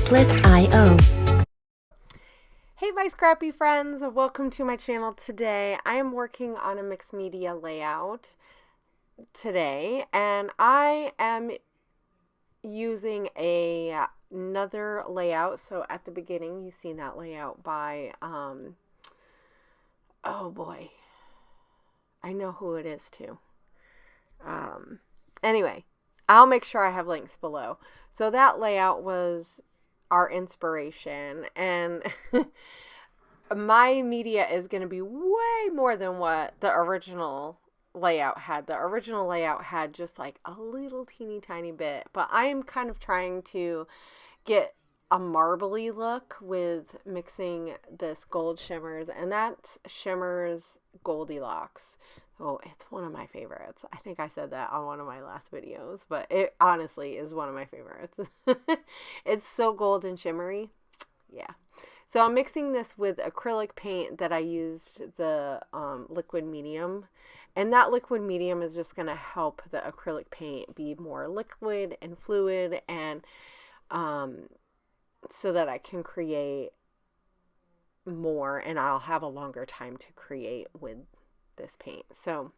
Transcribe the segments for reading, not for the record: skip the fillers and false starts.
Scraplist.io. Hey my scrappy friends, welcome to my channel today. I am working on a mixed media layout today, and I am using another layout. So at the beginning you've seen that layout by oh boy, I know who it is too. Anyway, I'll make sure I have links below. So that layout was our inspiration, and my media is going to be way more than what the original layout had. The original layout had just like a little teeny tiny bit, but I am kind of trying to get a marbly look with mixing this gold shimmers, and that's Shimmers Goldilocks. Oh, it's one of my favorites. I think I said that on one of my last videos, but it honestly is one of my favorites. It's so gold and shimmery. Yeah. So I'm mixing this with acrylic paint that I used the liquid medium. And that liquid medium is just going to help the acrylic paint be more liquid and fluid, and so that I can create more and I'll have a longer time to create with this paint. So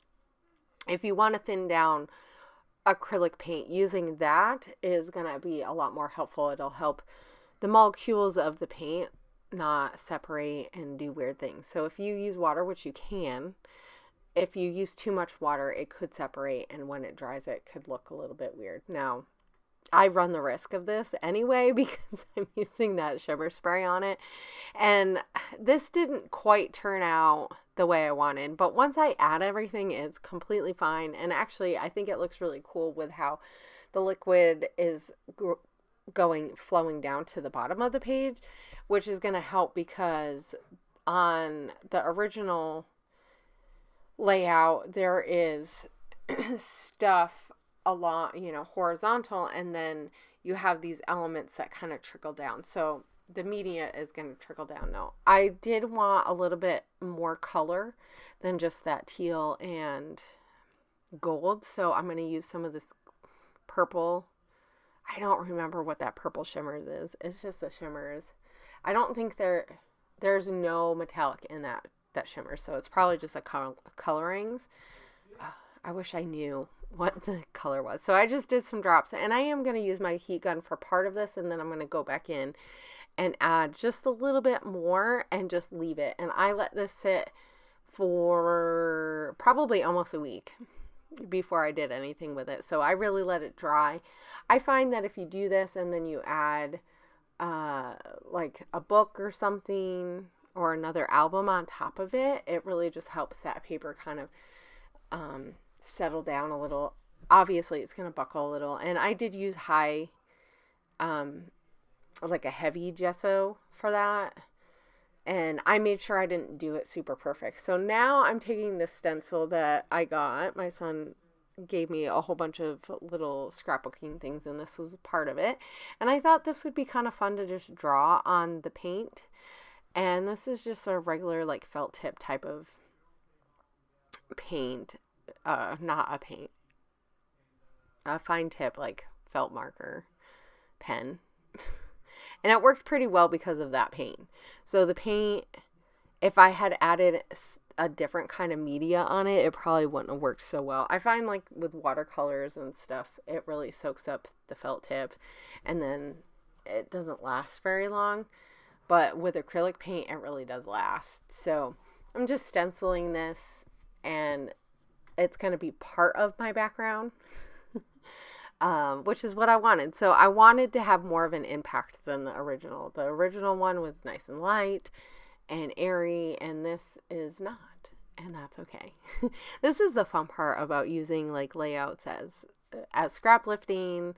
if you want to thin down acrylic paint, using that is going to be a lot more helpful. It'll help the molecules of the paint not separate and do weird things. So if you use water, which you can, if you use too much water, it could separate, and when it dries, it could look a little bit weird. Now, I run the risk of this anyway because I'm using that shimmer spray on it, and this didn't quite turn out the way I wanted, but once I add everything, it's completely fine. And actually, I think it looks really cool with how the liquid is flowing down to the bottom of the page, which is going to help because on the original layout there is stuff along, horizontal, and then you have these elements that kind of trickle down. So the media is going to trickle down. Now, I did want a little bit more color than just that teal and gold, so I'm going to use some of this purple. I don't remember what that purple shimmers is. It's just a shimmers. I don't think there's no metallic in that shimmer, so it's probably just a colorings. I wish I knew what the color was. So I just did some drops, and I am going to use my heat gun for part of this, and then I'm going to go back in and add just a little bit more and just leave it. And I let this sit for probably almost a week before I did anything with it. So I really let it dry. I find that if you do this and then you add like a book or something or another album on top of it, it really just helps that paper kind of settle down a little. Obviously it's going to buckle a little, and I did use high like a heavy gesso for that, and I made sure I didn't do it super perfect. So now I'm taking this stencil that I got. My son gave me a whole bunch of little scrapbooking things, and this was part of it, and I thought this would be kind of fun to just draw on the paint. And this is just a regular like felt tip type of paint, not a paint, a fine tip like felt marker pen. And it worked pretty well because of that paint. So the paint, if I had added a different kind of media on it, it probably wouldn't have worked so well. I find like with watercolors and stuff, it really soaks up the felt tip, and then it doesn't last very long. But with acrylic paint, it really does last. So I'm just stenciling this, and it's going to be part of my background, which is what I wanted. So I wanted to have more of an impact than the original. The original one was nice and light and airy, and this is not, and that's okay. This is the fun part about using like layouts as scraplifting.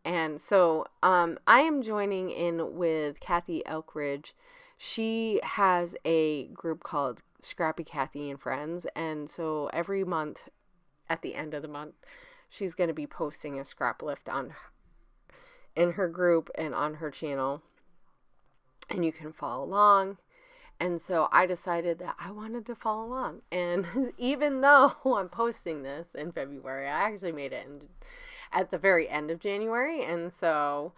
And so I am joining in with Kathy Elkridge. She has a group called Scrappy Kathy and Friends, and so every month at the end of the month she's going to be posting a scraplift in her group and on her channel, and you can follow along. And so I decided that I wanted to follow along, and even though I'm posting this in February, I actually made it at the very end of January, and so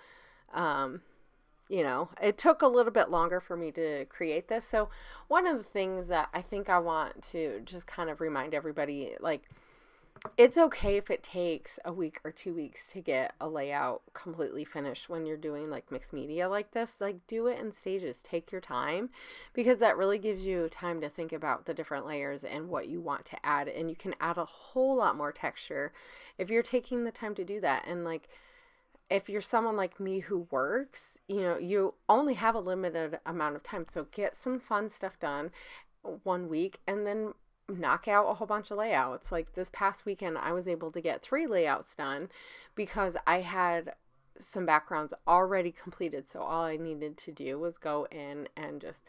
it took a little bit longer for me to create this. So one of the things that I think I want to just kind of remind everybody, like, it's okay if it takes a week or 2 weeks to get a layout completely finished when you're doing like mixed media like this. Like, do it in stages. Take your time, because that really gives you time to think about the different layers and what you want to add. And you can add a whole lot more texture if you're taking the time to do that. And like, if you're someone like me who works, you only have a limited amount of time. So get some fun stuff done 1 week and then knock out a whole bunch of layouts. Like this past weekend, I was able to get 3 layouts done because I had some backgrounds already completed. So all I needed to do was go in and just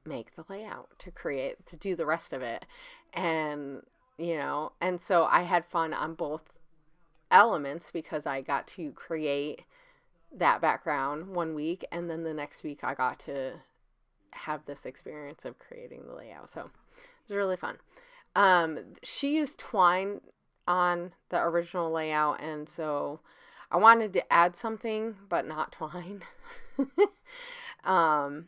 make the layout to do the rest of it. And, and so I had fun on both elements because I got to create that background 1 week, and then the next week I got to have this experience of creating the layout. So it was really fun. She used twine on the original layout, and so I wanted to add something but not twine. And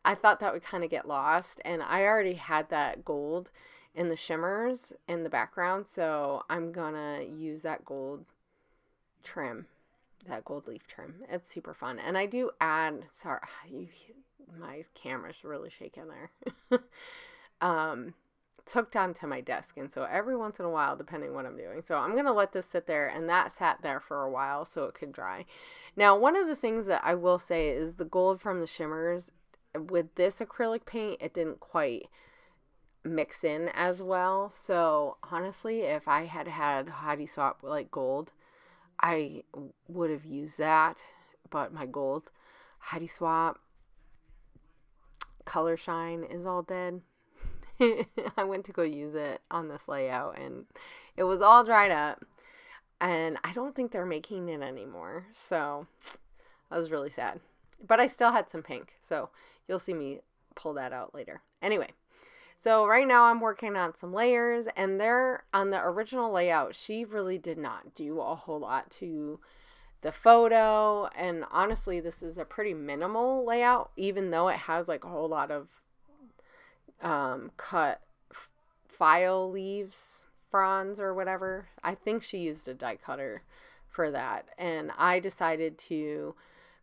I thought that would kind of get lost, and I already had that gold in the shimmers in the background, so I'm gonna use that gold trim, that gold leaf trim. It's super fun. And I do add, sorry, my camera's really shaking there. It's hooked onto my desk, and so every once in a while, depending what I'm doing. So I'm gonna let this sit there, and that sat there for a while so it could dry. Now, one of the things that I will say is the gold from the shimmers with this acrylic paint, it didn't quite mix in as well. So honestly, if I had Heidi Swap like gold, I would have used that, but my gold Heidi Swap color shine is all dead. I went to go use it on this layout and it was all dried up, and I don't think they're making it anymore. So I was really sad, but I still had some pink, so you'll see me pull that out later. Anyway, so right now I'm working on some layers, and they're on the original layout. She really did not do a whole lot to the photo. And honestly, this is a pretty minimal layout, even though it has like a whole lot of cut file leaves, fronds or whatever. I think she used a die cutter for that. And I decided to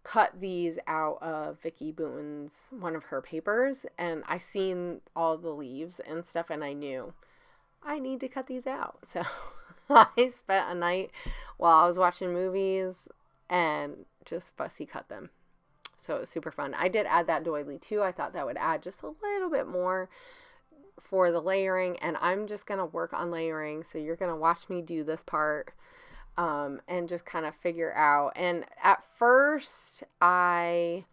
cut these out of Vicki Booten's, one of her papers, and I seen all the leaves and stuff, and I knew I need to cut these out. So I spent a night while I was watching movies and just fussy cut them. So it was super fun. I did add that doily too. I thought that would add just a little bit more for the layering, and I'm just going to work on layering. So you're going to watch me do this part and just kind of figure out. And at first, I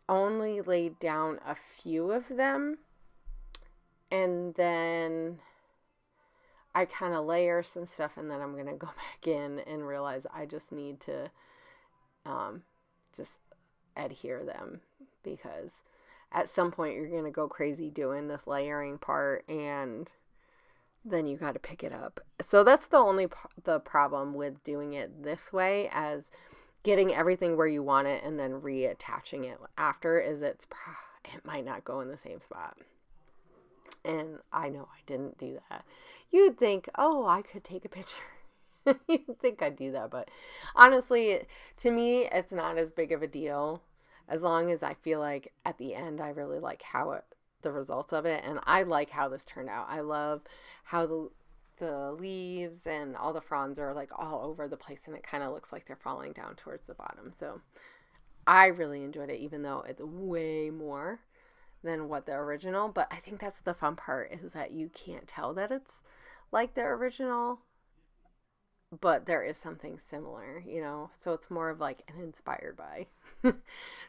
only laid down a few of them, and then I kind of layer some stuff, and then I'm going to go back in and realize I just need to just adhere them, because at some point you're going to go crazy doing this layering part, and then you got to pick it up. So that's the problem with doing it this way, as getting everything where you want it and then reattaching it after, is it might not go in the same spot. And I know I didn't do that. You'd think, oh, I could take a picture. You'd think I'd do that, but honestly, to me, it's not as big of a deal, as long as I feel like at the end I really like the results of it, and I like how this turned out. I love how the leaves and all the fronds are like all over the place, and it kind of looks like they're falling down towards the bottom. So I really enjoyed it, even though it's way more than what the original. But I think that's the fun part, is that you can't tell that it's like the original, but there is something similar, so it's more of like an inspired by.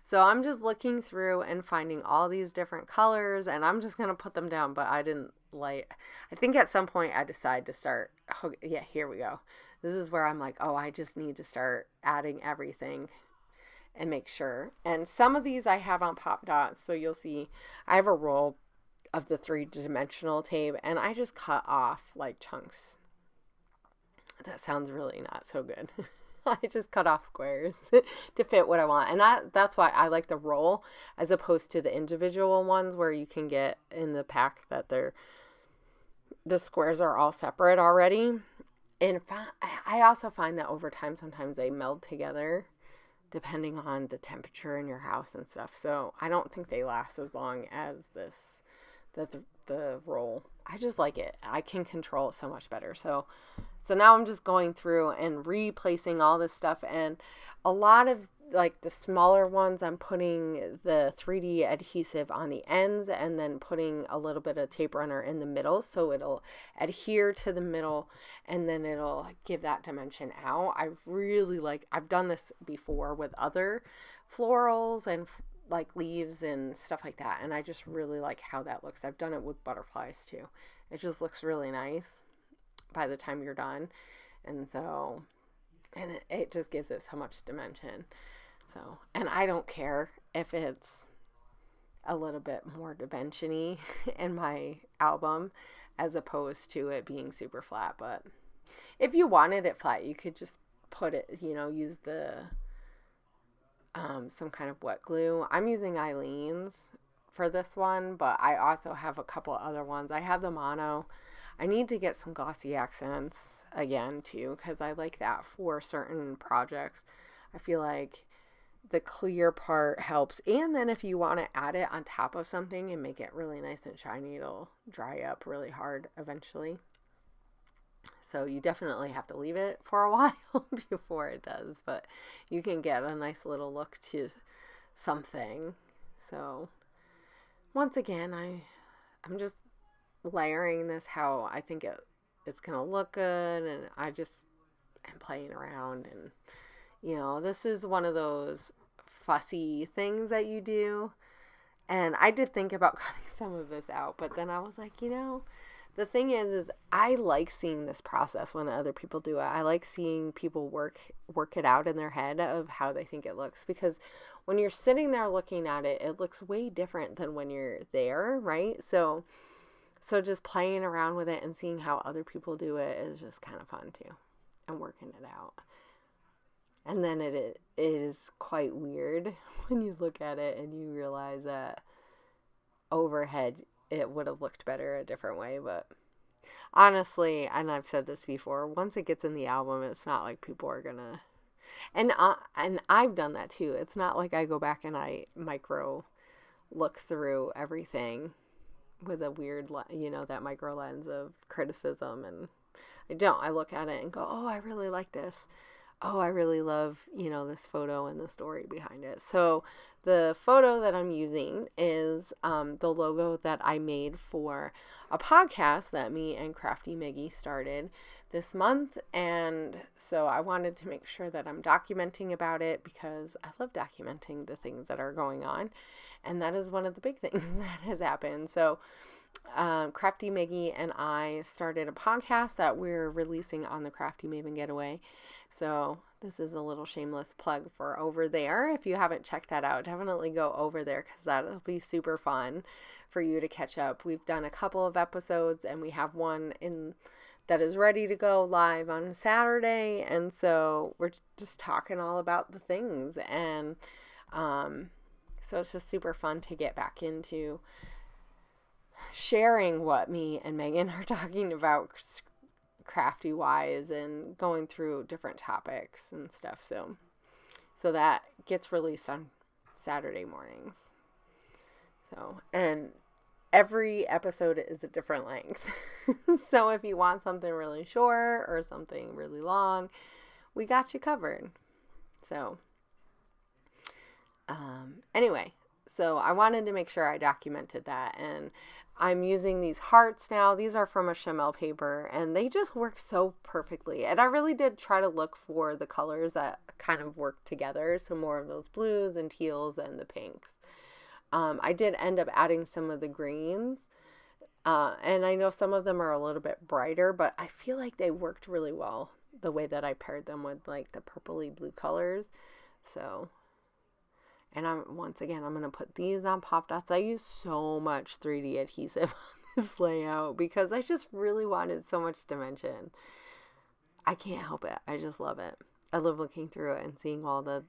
So I'm just looking through and finding all these different colors, and I'm just going to put them down, but I think at some point I decide to start, yeah, here we go. This is where I'm like, oh, I just need to start adding everything and make sure. And some of these I have on pop dots, so you'll see I have a roll of the 3-dimensional tape, and I just cut off like chunks. That sounds really not so good. I just cut off squares to fit what I want. And that's why I like the roll as opposed to the individual ones where you can get in the pack that the squares are all separate already. And I also find that over time, sometimes they meld together depending on the temperature in your house and stuff. So I don't think they last as long as the roll. I just like it. I can control it so much better. So now I'm just going through and replacing all this stuff, and a lot of like the smaller ones, I'm putting the 3D adhesive on the ends and then putting a little bit of tape runner in the middle so it'll adhere to the middle and then it'll give that dimension out. I've done this before with other florals and like leaves and stuff like that, and I just really like how that looks. I've done it with butterflies too. It just looks really nice by the time you're done, and it just gives it so much dimension. So, and I don't care if it's a little bit more dimension-y in my album as opposed to it being super flat. But if you wanted it flat, you could just put it, use the some kind of wet glue. I'm using Eileen's for this one, but I also have a couple other ones. I have the mono. I need to get some glossy accents again too, because I like that for certain projects. I feel like the clear part helps, and then if you want to add it on top of something and make it really nice and shiny, it'll dry up really hard eventually. So you definitely have to leave it for a while before it does, but you can get a nice little look to something. So once again, I'm just layering this how I think it's going to look good, and I just am playing around, and this is one of those fussy things that you do, and I did think about cutting some of this out, but then I was like, the thing is I like seeing this process when other people do it. I like seeing people work it out in their head of how they think it looks, because when you're sitting there looking at it, it looks way different than when you're there, right? So just playing around with it and seeing how other people do it is just kind of fun too, and working it out. And then it is quite weird when you look at it and you realize that overhead it would have looked better a different way. But honestly, and I've said this before, once it gets in the album, it's not like people are gonna, and I've done that too. It's not like I go back and I micro look through everything with a weird, that micro lens of criticism, and I don't. I look at it and go, oh, I really like this. Oh, I really love, this photo and the story behind it. So the photo that I'm using is the logo that I made for a podcast that me and Crafty Miggy started this month. And so I wanted to make sure that I'm documenting about it, because I love documenting the things that are going on. And that is one of the big things that has happened. So Crafty Miggy and I started a podcast that we're releasing on the Crafty Maven Getaway. So this is a little shameless plug for over there. If you haven't checked that out, definitely go over there, because that'll be super fun for you to catch up. We've done a couple of episodes, and we have one that is ready to go live on Saturday. And so we're just talking all about the things. And so it's just super fun to get back into sharing what me and Megan are talking about crafty wise and going through different topics and stuff. So that gets released on Saturday mornings. So, and every episode is a different length. So if you want something really short or something really long, we got you covered. So anyway, so I wanted to make sure I documented that, and I'm using these hearts now. These are from a Chamel paper, and they just work so perfectly. And I really did try to look for the colors that kind of work together, so more of those blues and teals and the pinks. I did end up adding some of the greens, and I know some of them are a little bit brighter, but I feel like they worked really well the way that I paired them with like the purpley blue colors. So, and once again, I'm going to put these on Pop Dots. I use so much 3D adhesive on this layout because I just really wanted so much dimension. I can't help it. I just love it. I love looking through it and seeing all the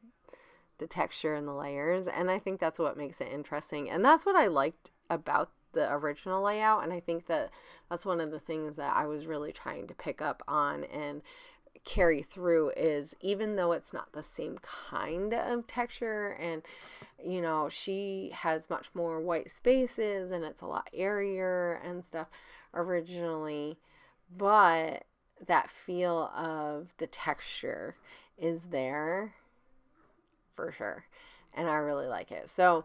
texture and the layers, and I think that's what makes it interesting, and that's what I liked about the original layout. And I think that that's one of the things that I was really trying to pick up on and carry through, is even though it's not the same kind of texture, and you know, she has much more white spaces and it's a lot airier and stuff originally, but that feel of the texture is there for sure, and I really like it. So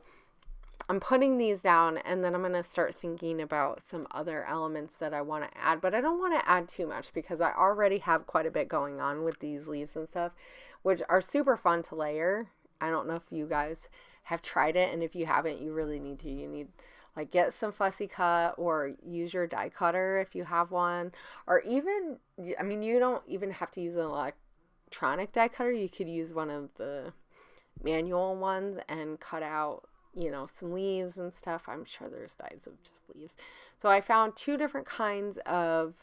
I'm putting these down, and then I'm going to start thinking about some other elements that I want to add, but I don't want to add too much because I already have quite a bit going on with these leaves and stuff, which are super fun to layer. I don't know if you guys have tried it, and if you haven't, you really need to. You need, like, get some fussy cut or use your die cutter if you have one, or even, I mean, you don't even have to use an electronic die cutter. You could use one of the manual ones and cut out, you know, some leaves and stuff. I'm sure there's dies of just leaves. So I found 2 different kinds of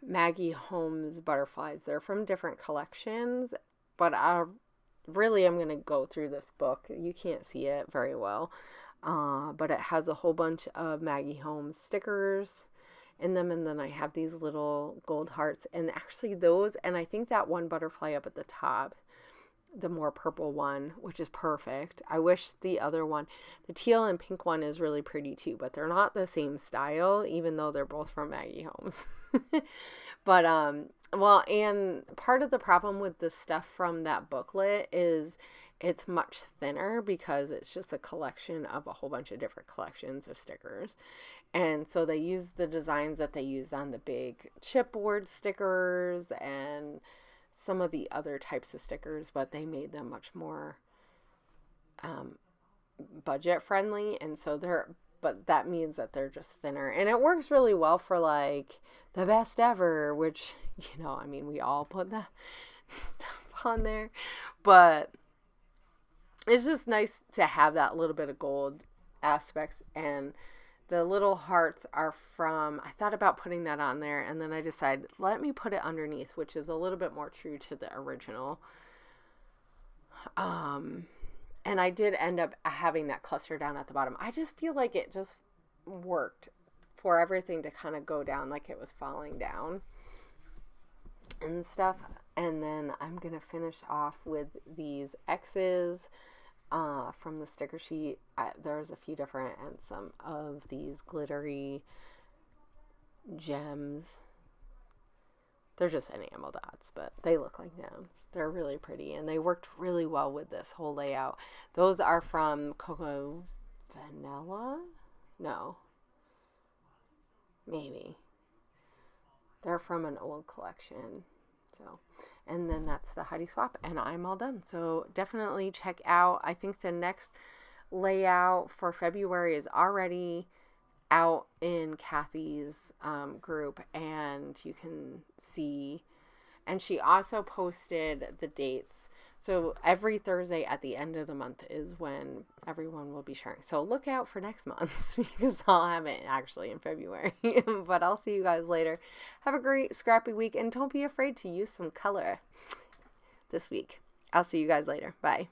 Maggie Holmes butterflies. They're from different collections, but I'm going to go through this book. You can't see it very well, but it has a whole bunch of Maggie Holmes stickers in them, and then I have these little gold hearts, and actually those, and I think that one butterfly up at the top, the more purple one, which is perfect. I wish the other one, the teal and pink one, is really pretty too, but they're not the same style, even though they're both from Maggie Holmes. But well, and part of the problem with the stuff from that booklet is it's much thinner because it's just a collection of a whole bunch of different collections of stickers. And so they use the designs that they use on the big chipboard stickers and some of the other types of stickers, but they made them much more budget friendly, and so but that means that they're just thinner, and it works really well for like the best ever, which, you know, I mean, we all put that stuff on there, but it's just nice to have that little bit of gold aspects. And the little hearts are from, I thought about putting that on there, and then I decided, let me put it underneath, which is a little bit more true to the original. And I did end up having that cluster down at the bottom. I just feel like it just worked for everything to kind of go down like it was falling down and stuff. And then I'm going to finish off with these X's from the sticker sheet. There's a few different, and some of these glittery gems. They're just enamel dots, but they look like gems. They're really pretty, and they worked really well with this whole layout. Those are from Coco Vanilla? No. Maybe. They're from an old collection. So, and then that's the Heidi Swap, and I'm all done. So definitely check out, I think the next layout for February is already out in Kathy's group, and you can see, and she also posted the dates. So every Thursday at the end of the month is when everyone will be sharing. So look out for next month because I'll have it actually in February. But I'll see you guys later. Have a great scrappy week, and don't be afraid to use some color this week. I'll see you guys later. Bye.